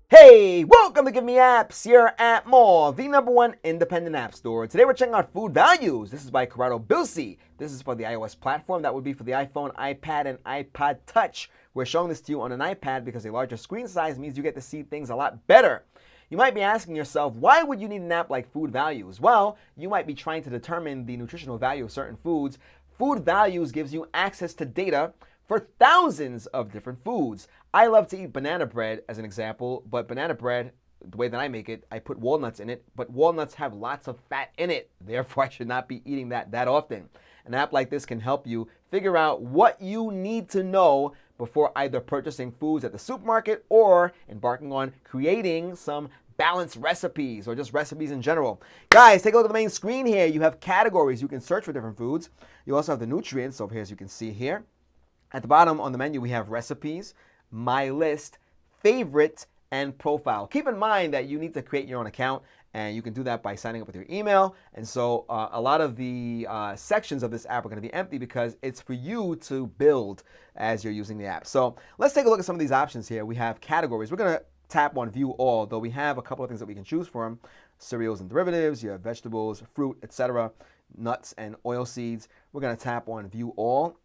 Hey, welcome to GiveMeApps, your app mall, the #1 independent app store. Today we're checking out food values. This is by Corrado Bilsi. This is for the iOS platform. That would be for the iPhone, iPad, and iPod Touch. We're showing this to you on an iPad because a larger screen size means you get to see things a lot better. You might be asking yourself, why would you need an app like Food Values? Well, you might be trying to determine the nutritional value of certain foods. Food Values gives you access to data for thousands of different foods. I love to eat banana bread as an example, but banana bread, the way that I make it, I put walnuts in it, but walnuts have lots of fat in it. Therefore, I should not be eating that often. An app like this can help you figure out what you need to know before either purchasing foods at the supermarket or embarking on creating some balanced recipes or just recipes in general. Guys, take a look at the main screen here. You have categories. You can search for different foods. You also have the nutrients over here, as you can see here. At the bottom on the menu, we have recipes, my list, favorite, and profile. Keep in mind that you need to create your own account, and you can do that by signing up with your email. And so a lot of the sections of this app are going to be empty because it's for you to build as you're using the app. So let's take a look at some of these options here. We have categories. We're going to tap on view all, though we have a couple of things that we can choose from. Cereals and derivatives, you have vegetables, fruit, etc., nuts and oil seeds. We're going to tap on view all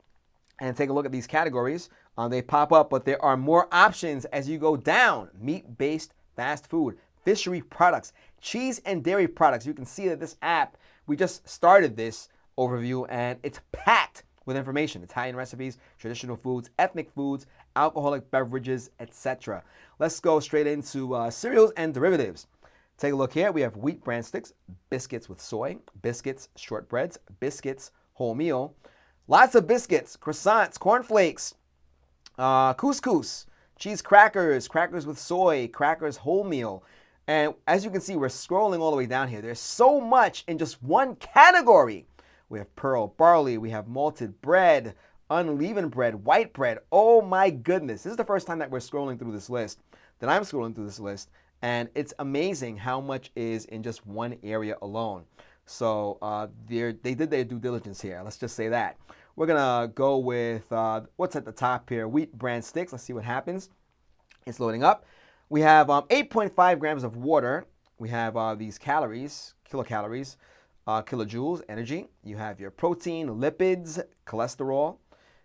and take a look at these categories. They pop up, but there are more options as you go down. Meat-based fast food, fishery products, cheese and dairy products. You can see that this app, we just started this overview, and it's packed with information. Italian recipes, traditional foods, ethnic foods, alcoholic beverages, etc. Let's go straight into cereals and derivatives. Take a look here. We have wheat bran sticks, biscuits with soy, biscuits, shortbreads, biscuits, wholemeal. Lots of biscuits, croissants, cornflakes, couscous, cheese crackers, crackers with soy, crackers wholemeal. And as you can see, we're scrolling all the way down here. There's so much in just one category. We have pearl barley, we have malted bread, unleavened bread, white bread. Oh my goodness. This is the first time that we're scrolling through this list, that I'm scrolling through this list. And it's amazing how much is in just one area alone. So they did their due diligence here. Let's just say that. We're going to go with what's at the top here, wheat bran sticks. Let's see what happens. It's loading up. We have 8.5 grams of water. We have these calories, kilocalories, kilojoules, energy. You have your protein, lipids, cholesterol.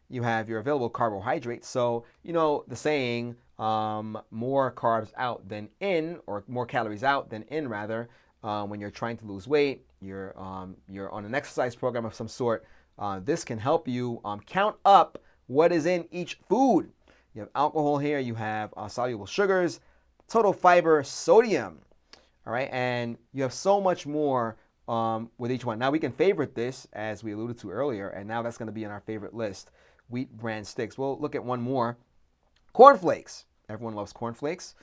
You have your available carbohydrates. So, you know, the saying, more carbs out than in, or more calories out than in, rather, when you're trying to lose weight, you're on an exercise program of some sort. This can help you count up what is in each food. You have alcohol here, you have soluble sugars, total fiber, sodium, all right? And you have so much more with each one. Now we can favorite this, as we alluded to earlier, and now that's gonna be in our favorite list, wheat bran sticks. We'll look at one more. Cornflakes, everyone loves cornflakes.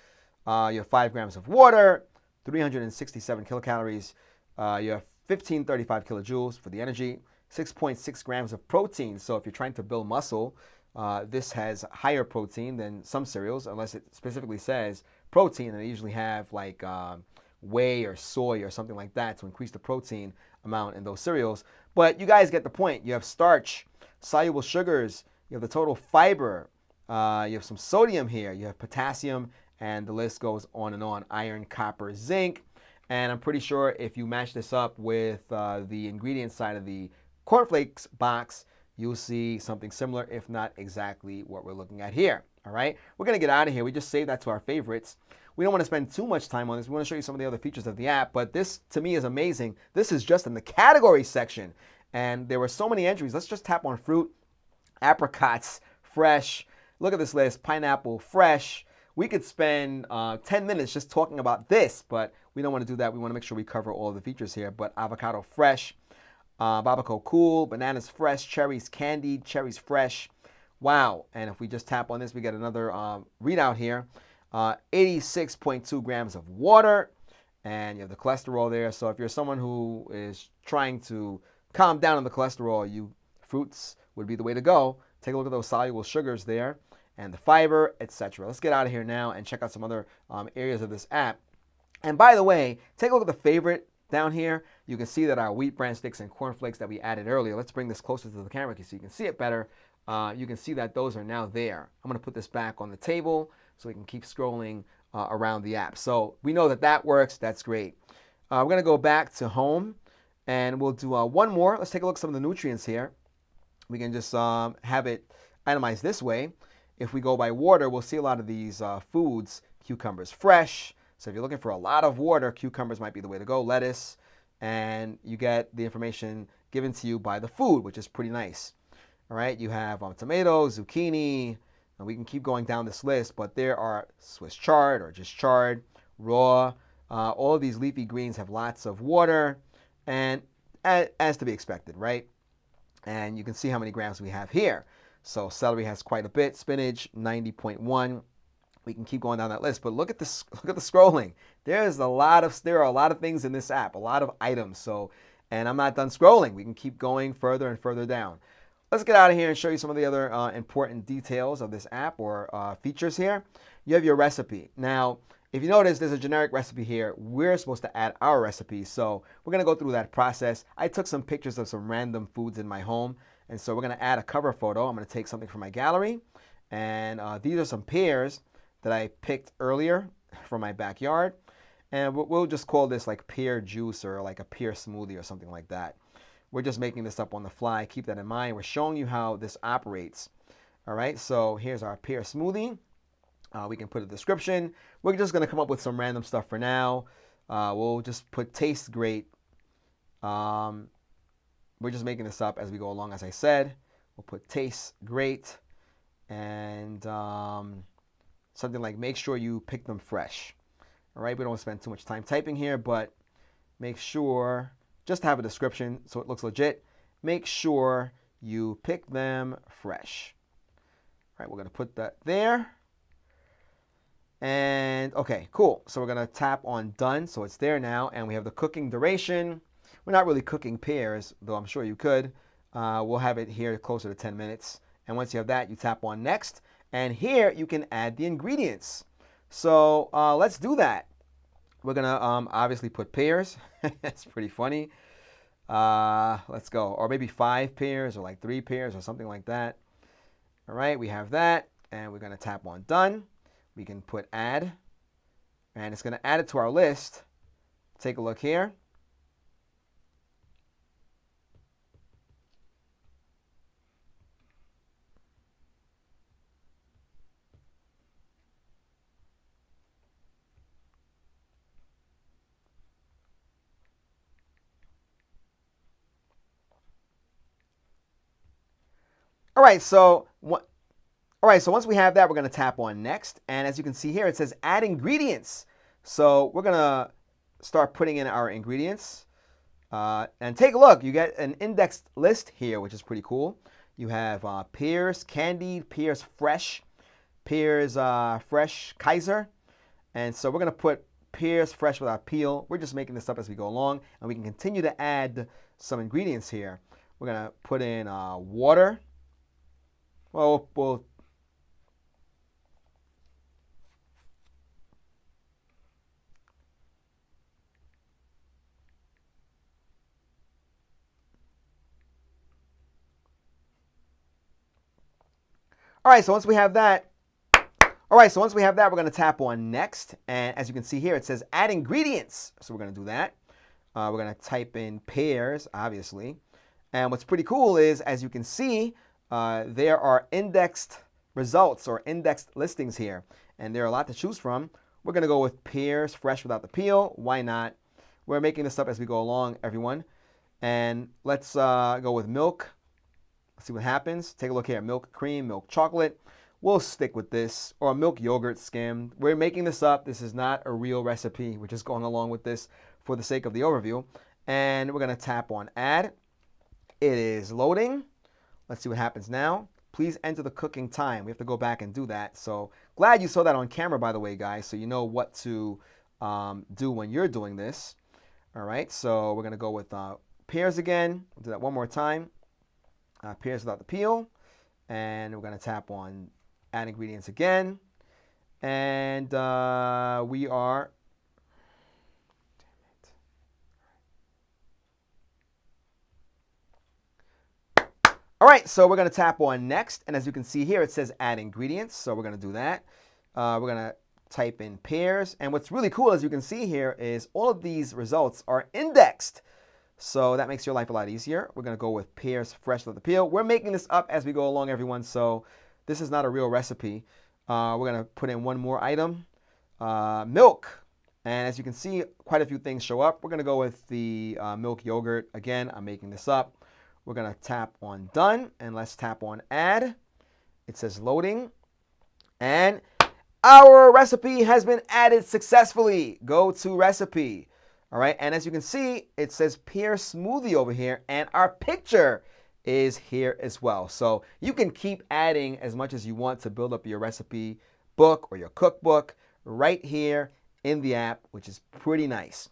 You have 5 grams of water, 367 kilocalories. You have 1535 kilojoules for the energy. 6.6 grams of protein. So if you're trying to build muscle, this has higher protein than some cereals, unless it specifically says protein, and they usually have like whey or soy or something like that to increase the protein amount in those cereals. But you guys get the point. You have starch, soluble sugars, you have the total fiber, you have some sodium here, you have potassium, and the list goes on and on. Iron, copper, zinc. And I'm pretty sure if you match this up with the ingredients side of the cornflakes box, you'll see something similar, if not exactly what we're looking at here. All right, we're gonna get out of here. We just saved that to our favorites. We don't want to spend too much time on this. We want to show you some of the other features of the app, but this to me is amazing. This is just in the category section, and there were so many entries. Let's just tap on fruit, apricots, fresh. Look at this list, pineapple, fresh. We could spend 10 minutes just talking about this, but we don't want to do that. We want to make sure we cover all of the features here. But avocado fresh, Babaco cool, bananas fresh, cherries candied, cherries fresh. Wow. And if we just tap on this, we get another readout here. 86.2 grams of water, and you have the cholesterol there. So if you're someone who is trying to calm down on the cholesterol, fruits would be the way to go. Take a look at those soluble sugars there and the fiber, etc. Let's get out of here now and check out some other areas of this app. And by the way, take a look at the favorite down here. You can see that our wheat bran sticks and cornflakes that we added earlier. Let's bring this closer to the camera so you can see it better. you can see that those are now there. I'm going to put this back on the table so we can keep scrolling around the app. So we know that that works. That's great. We're going to go back to home, and we'll do one more. Let's take a look at some of the nutrients here. We can just have it itemized this way. If we go by water, we'll see a lot of these foods. Cucumbers fresh. So if you're looking for a lot of water, cucumbers might be the way to go. Lettuce. And you get the information given to you by the food, which is pretty nice. All right, you have tomatoes, zucchini, and we can keep going down this list, but there are Swiss chard or just chard, raw. All of these leafy greens have lots of water, and as to be expected, right? And you can see how many grams we have here. So celery has quite a bit, spinach 90.1. We can keep going down that list, but look at this. Look at the scrolling. There are a lot of things in this app, a lot of items. So, and I'm not done scrolling. We can keep going further and further down. Let's get out of here and show you some of the other important details of this app or features here. You have your recipe. Now, if you notice, there's a generic recipe here. We're supposed to add our recipe. So we're going to go through that process. I took some pictures of some random foods in my home. And so we're going to add a cover photo. I'm going to take something from my gallery. And these are some pears that I picked earlier from my backyard. And we'll just call this like pear juice or like a pear smoothie or something like that. We're just making this up on the fly. Keep that in mind. We're showing you how this operates. All right, so here's our pear smoothie. We can put a description. We're just going to come up with some random stuff for now. We'll just put tastes great. We're just making this up as we go along, as I said. We'll put tastes great. And something like make sure you pick them fresh. All right, we don't want to spend too much time typing here, but make sure, just have a description so it looks legit. Make sure you pick them fresh. All right, we're going to put that there. And okay, cool. So we're going to tap on done. So it's there now. And we have the cooking duration. We're not really cooking pears, though I'm sure you could. We'll have it here closer to 10 minutes. And once you have that, you tap on next. And here you can add the ingredients. So let's do that. We're going to obviously put pears. That's pretty funny. Let's go. Or maybe 5 pears or like 3 pears or something like that. All right, we have that. And we're going to tap on done. We can put add. And it's going to add it to our list. Take a look here. All right, so once we have that, we're going to tap on next. And as you can see here, it says add ingredients. So we're going to start putting in our ingredients. And take a look. You get an indexed list here, which is pretty cool. You have pears, candied, pears fresh, pears fresh Kaiser. And so we're going to put pears fresh without peel. We're just making this up as we go along. And we can continue to add some ingredients here. We're going to put in water. Well, all right, so once we have that, we're going to tap on next. And as you can see here, it says add ingredients. So we're going to do that. We're going to type in pears, obviously. And what's pretty cool is, as you can see, there are indexed results or indexed listings here. And there are a lot to choose from. We're going to go with pears fresh without the peel. Why not? We're making this up as we go along, everyone. And let's go with milk. Let's see what happens. Take a look here. Milk cream, milk chocolate. We'll stick with this. Or milk yogurt skimmed. We're making this up. This is not a real recipe. We're just going along with this for the sake of the overview. And we're going to tap on add. It is loading. Let's see what happens now. Please enter the cooking time. We have to go back and do that. So glad you saw that on camera, by the way, guys, so you know what to do when you're doing this. All right, so we're going to go with pears again. We'll do that one more time. Pears without the peel. And we're going to tap on add ingredients again. And we are... All right, so we're going to tap on next. And as you can see here, it says add ingredients. So we're going to do that. We're going to type in pears. And what's really cool, as you can see here, is all of these results are indexed. So that makes your life a lot easier. We're going to go with pears fresh with the peel. We're making this up as we go along, everyone. So this is not a real recipe. We're going to put in one more item, milk. And as you can see, quite a few things show up. We're going to go with the milk yogurt. Again, I'm making this up. We're going to tap on done, and let's tap on add. It says loading. And our recipe has been added successfully. Go to recipe. All right, and as you can see, it says pear smoothie over here, and our picture is here as well. So you can keep adding as much as you want to build up your recipe book or your cookbook right here in the app, which is pretty nice.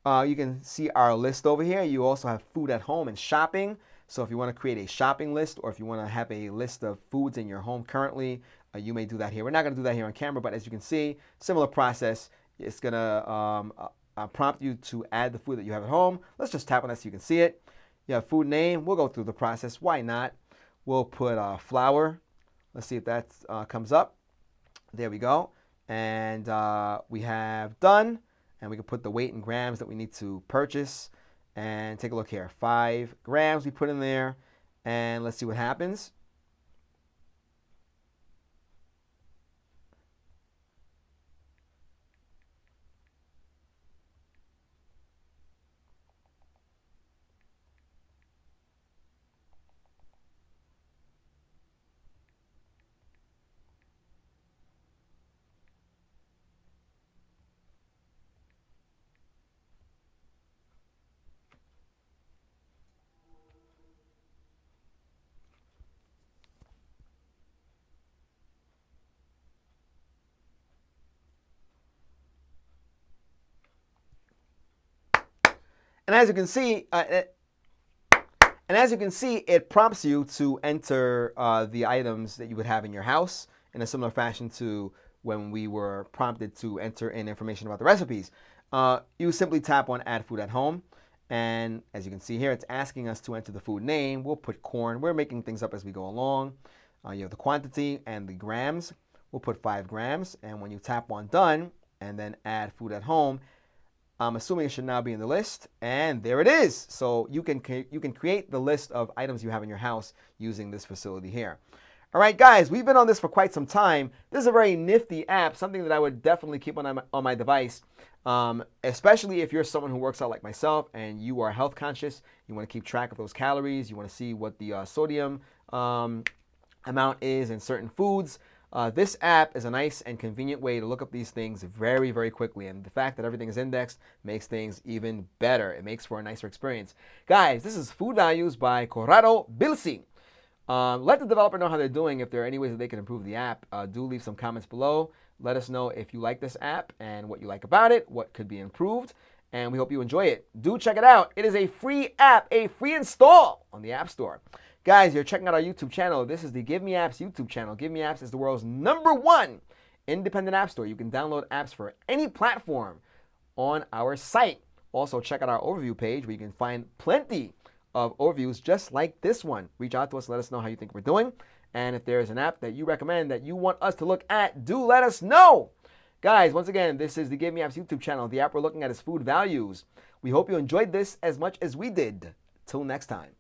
You can see our list over here. You also have food at home and shopping. So if you want to create a shopping list, or if you want to have a list of foods in your home currently, you may do that here. We're not going to do that here on camera, but as you can see, similar process. It's going to prompt you to add the food that you have at home. Let's just tap on that so you can see it. You have food name. We'll go through the process. Why not? We'll put flour. Let's see if that comes up. There we go. And we have done. And we can put the weight in grams that we need to purchase. And take a look here. 5 grams we put in there. And let's see what happens. And as you can see, it prompts you to enter the items that you would have in your house in a similar fashion to when we were prompted to enter in information about the recipes. You simply tap on Add Food at Home. And as you can see here, it's asking us to enter the food name. We'll put corn. We're making things up as we go along. You have the quantity and the grams. We'll put 5 grams. And when you tap on Done and then Add Food at Home, I'm assuming it should now be in the list, and there it is. So you can create the list of items you have in your house using this facility here. All right, guys, we've been on this for quite some time. This is a very nifty app, something that I would definitely keep on my device, especially if you're someone who works out like myself and you are health conscious. You want to keep track of those calories. You want to see what the sodium amount is in certain foods. This app is a nice and convenient way to look up these things very, very quickly. And the fact that everything is indexed makes things even better. It makes for a nicer experience. Guys, this is Food Values by Corrado Bilsi. Let the developer know how they're doing. If there are any ways that they can improve the app, do leave some comments below. Let us know if you like this app and what you like about it, what could be improved. And we hope you enjoy it. Do check it out. It is a free app, a free install on the App Store. Guys, you're checking out our YouTube channel. This is the GiveMeApps YouTube channel. GiveMeApps is the world's #1 independent app store. You can download apps for any platform on our site. Also, check out our overview page where you can find plenty of overviews just like this one. Reach out to us. Let us know how you think we're doing. And if there is an app that you recommend that you want us to look at, do let us know. Guys, once again, this is the GiveMeApps YouTube channel. The app we're looking at is Food Values. We hope you enjoyed this as much as we did. Till next time.